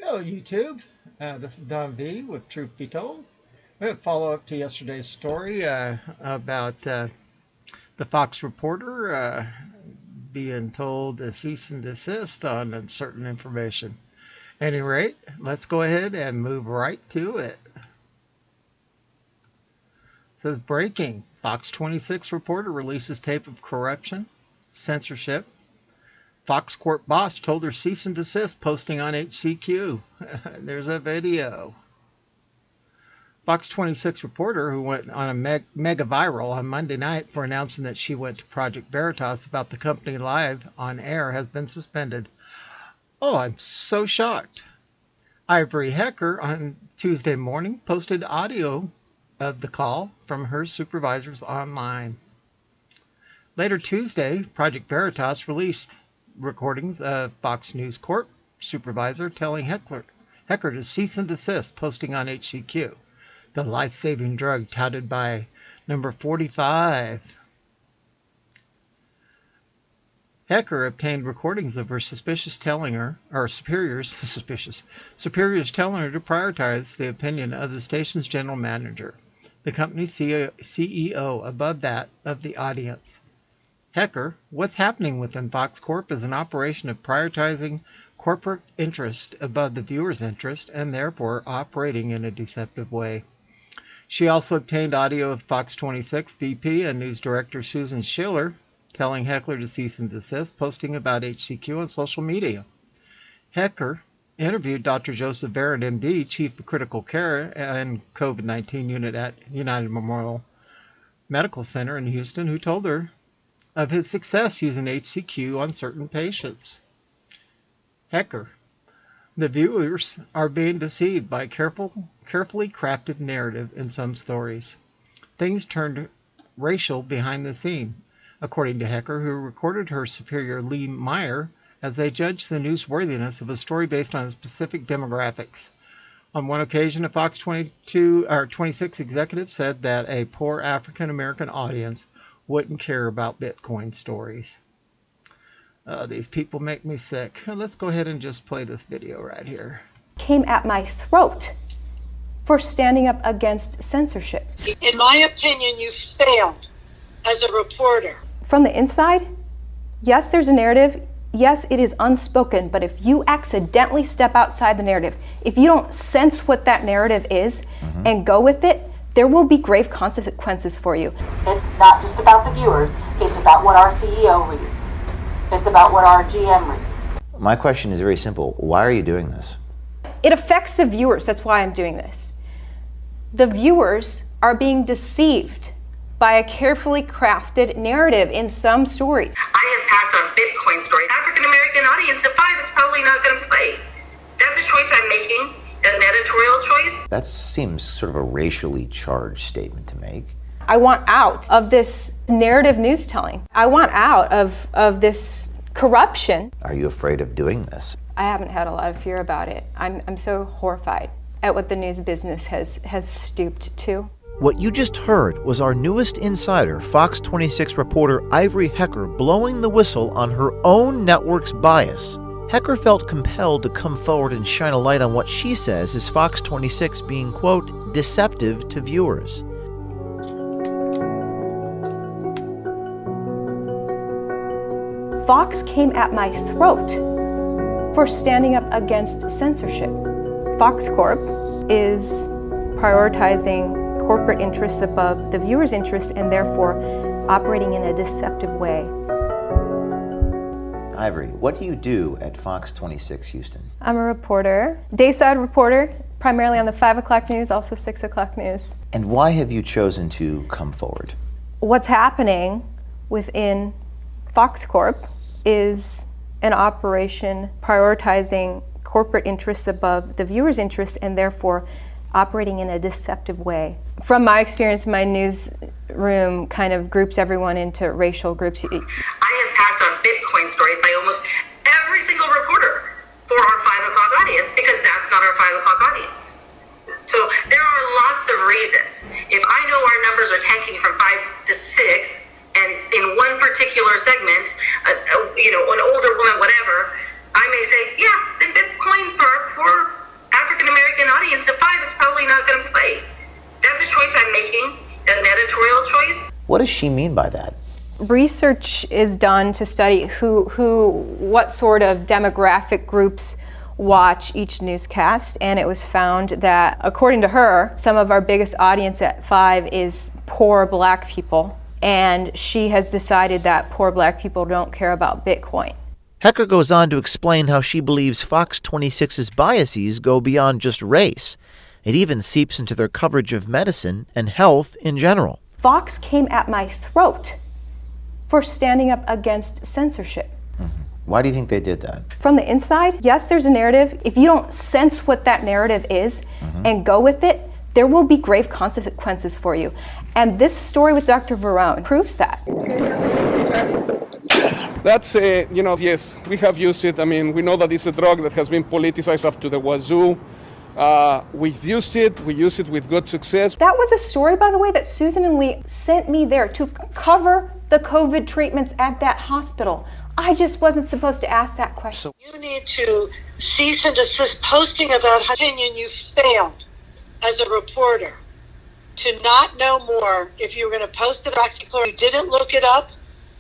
Hello, YouTube. This is Don V with Truth Be Told. We have a follow-up to yesterday's story about the Fox reporter being told to cease and desist on uncertain information. At any rate, let's go ahead and move right to it. It says, breaking. Fox 26 reporter releases tape of corruption, censorship. Fox Corp boss told her cease and desist posting on H.C.Q. There's a video. Fox 26 reporter who went on a mega viral on Monday night for announcing that she went to Project Veritas about the company live on air has been suspended. Oh, I'm so shocked. Ivory Hecker on Tuesday morning posted audio of the call from her supervisors online. Later Tuesday, Project Veritas released recordings of Fox News Corp supervisor telling Hecker to cease and desist posting on H.C.Q, the life-saving drug touted by number 45. Hecker obtained recordings of her superiors telling her to prioritize the opinion of the station's general manager, the company's CEO, above that of the audience. Hecker, what's happening within Fox Corp is an operation of prioritizing corporate interest above the viewer's interest and therefore operating in a deceptive way. She also obtained audio of Fox 26 VP and news director Susan Schiller telling Hecker to cease and desist, posting about H.C.Q on social media. Hecker interviewed Dr. Joseph Barrett, MD, Chief of Critical Care and COVID-19 unit at United Memorial Medical Center in Houston, who told her of his success using H.C.Q on certain patients. Hecker, the viewers are being deceived by carefully crafted narrative in some stories. Things turned racial behind the scene, according to Hecker, who recorded her superior Lee Meyer as they judged the newsworthiness of a story based on specific demographics. On one occasion, a Fox 26 executive said that a poor African-American audience wouldn't care about Bitcoin stories. These people make me sick. Let's go ahead and just play this video right here. Came at my throat for standing up against censorship. In my opinion, you failed as a reporter. From the inside, yes, there's a narrative. Yes, it is unspoken, but if you accidentally step outside the narrative, if you don't sense what that narrative is and go with it, there will be grave consequences for you. It's not just about the viewers, it's about what our CEO reads. It's about what our GM reads. My question is very simple. Why are you doing this? It affects the viewers, that's why I'm doing this. The viewers are being deceived by a carefully crafted narrative in some stories. I have passed on Bitcoin stories. African American audience of 5, it's probably not going to play. That's a choice I'm making. An editorial choice? That seems sort of a racially charged statement to make. I want out of this narrative news telling. I want out of this corruption. Are you afraid of doing this? I haven't had a lot of fear about it. I'm so horrified at what the news business has stooped to. What you just heard was our newest insider, Fox 26 reporter Ivory Hecker, blowing the whistle on her own network's bias. Hecker felt compelled to come forward and shine a light on what she says is Fox 26 being, quote, deceptive to viewers. Fox came at my throat for standing up against censorship. Fox Corp is prioritizing corporate interests above the viewer's interests and therefore operating in a deceptive way. Ivory, what do you do at Fox 26 Houston? I'm a reporter, dayside reporter, primarily on the 5 o'clock news, also 6 o'clock news. And why have you chosen to come forward? What's happening within Fox Corp is an operation prioritizing corporate interests above the viewer's interests and therefore operating in a deceptive way. From my experience, my newsroom kind of groups everyone into racial groups. I have passed on Bitcoin stories by almost every single reporter for our 5 o'clock audience because that's not our 5 o'clock audience. So there are lots of reasons. If I know our numbers are tanking from 5 to 6, and in one particular segment, an older woman, whatever, I may say, yeah, then Bitcoin for our core African American audience of 5, it's probably not going to play. That's a choice I'm making, an editorial choice. What does she mean by that? Research is done to study what sort of demographic groups watch each newscast, and it was found that, according to her, some of our biggest audience at 5 is poor Black people, and she has decided that poor Black people don't care about Bitcoin. Hecker goes on to explain how she believes Fox 26's biases go beyond just race. It even seeps into their coverage of medicine and health in general. Fox came at my throat for standing up against censorship. Why do you think they did that? From the inside, yes, there's a narrative. If you don't sense what that narrative is and go with it, there will be grave consequences for you. And this story with Dr. Verone proves that. That's yes, we have used it. I mean, we know that it's a drug that has been politicized up to the wazoo. We've used it. We use it with good success. That was a story, by the way, that Susan and Lee sent me there to cover the COVID treatments at that hospital. I just wasn't supposed to ask that question. You need to cease and desist posting about how opinion you failed as a reporter. To not know more, if you were going to post it, you didn't look it up,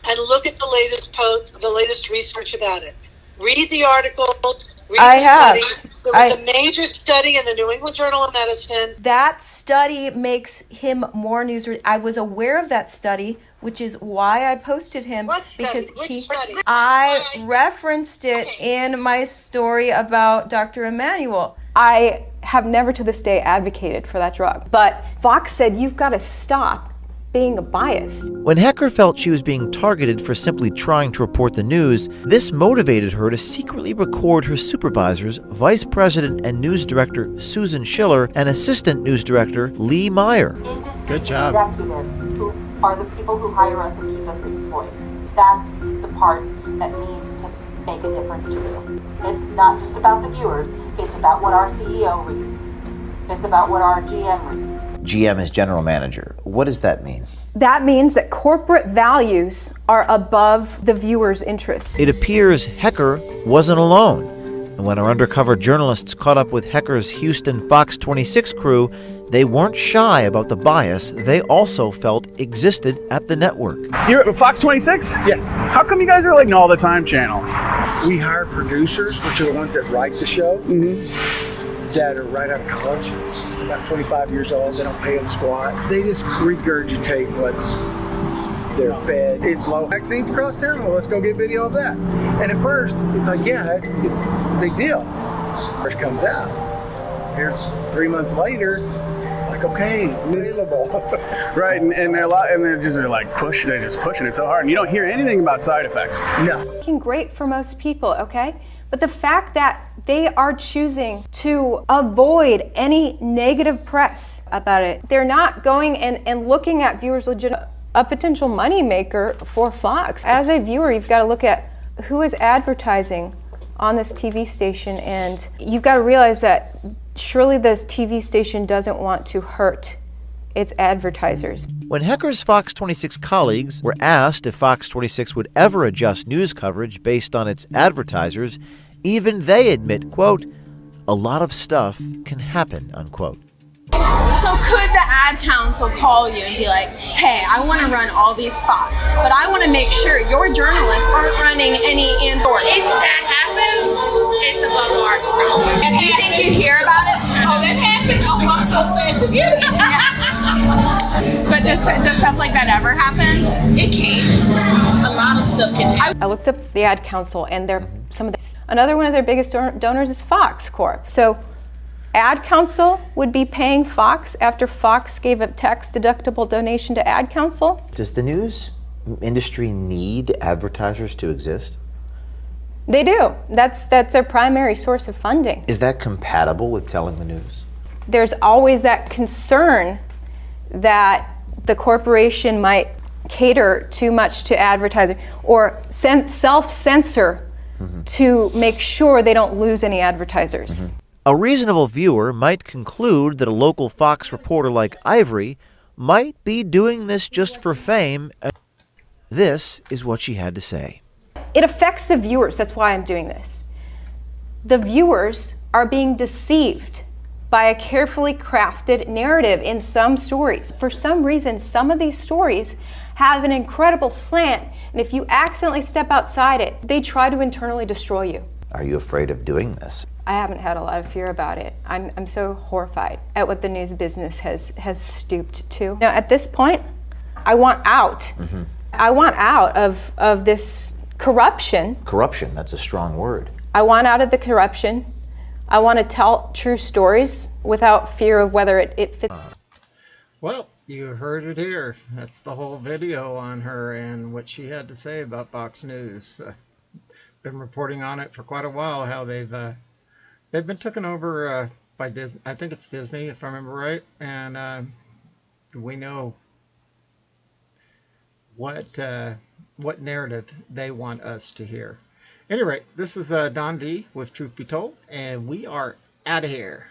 and look at the latest post, the latest research about it. Read the articles. Read I the have. study. There was a major study in the New England Journal of Medicine. That study makes him more newsworthy. I was aware of that study, which is why I posted him. What study? Because Which study? I referenced it in my story about Dr. Emanuel. I have never to this day advocated for that drug. But Fox said, you've got to stop being biased. When Hecker felt she was being targeted for simply trying to report the news, this motivated her to secretly record her supervisors, Vice President and News Director Susan Schiller and Assistant News Director Lee Meyer. Industry Good job. executives who are the people who hire us and keep us employed. That's the part that needs to make a difference to you. It's not just about the viewers, it's about what our CEO reads. It's about what our GM reads. GM is general manager. What does that mean? That means that corporate values are above the viewer's interests. It appears Hecker wasn't alone. And when our undercover journalists caught up with Hecker's Houston Fox 26 crew, they weren't shy about the bias they also felt existed at the network. You're at Fox 26? Yeah. How come you guys are like an all the time channel? We hire producers, which are the ones that write the show, that are right out of college, about 25 years old. They don't pay them squat. They just regurgitate what they're fed. It's low vaccines across town. Well, let's go get video of that. And at first, it's like, yeah, it's a big deal. First comes out. Here, 3 months later, it's like, okay, available. Right, and they're just pushing it so hard, and you don't hear anything about side effects. No. Looking great for most people, okay? But the fact that they are choosing to avoid any negative press about it, they're not going and looking at viewers' legitimate, a potential moneymaker for Fox. As a viewer, you've got to look at who is advertising on this TV station, and you've got to realize that surely this TV station doesn't want to hurt its advertisers. When Hecker's Fox 26 colleagues were asked if Fox 26 would ever adjust news coverage based on its advertisers, even they admit, quote, a lot of stuff can happen, unquote. So could the ad council call you and be like, hey, I want to run all these spots, but I want to make sure your journalists aren't running any in-stories. If that happens, it's above our control. And do you think you hear about it? Oh, that happened? Oh, I'm so sad to hear that. But does stuff like that ever happen? It can. A lot of stuff can happen. I looked up the ad council, and another one of their biggest donors is Fox Corp. So Ad Council would be paying Fox after Fox gave a tax-deductible donation to Ad Council. Does the news industry need advertisers to exist? They do. That's their primary source of funding. Is that compatible with telling the news? There's always that concern that the corporation might cater too much to advertising or self-censor to make sure they don't lose any advertisers. A reasonable viewer might conclude that a local Fox reporter like Ivory might be doing this just for fame. This is what she had to say. It affects the viewers. That's why I'm doing this. the viewers are being deceived by a carefully crafted narrative in some stories. For some reason, some of these stories have an incredible slant, and if you accidentally step outside it, they try to internally destroy you. Are you afraid of doing this? I haven't had a lot of fear about it. I'm so horrified at what the news business has stooped to. Now, at this point, I want out. Mm-hmm. I want out of this corruption. Corruption, that's a strong word. I want out of the corruption. I want to tell true stories without fear of whether it fits. Well, you heard it here. That's the whole video on her and what she had to say about Fox News. Been reporting on it for quite a while, how they've been taken over by Disney. I think it's Disney, if I remember right. And we know what narrative they want us to hear. Anyway, this is Don V with Truth Be Told, and we are out of here.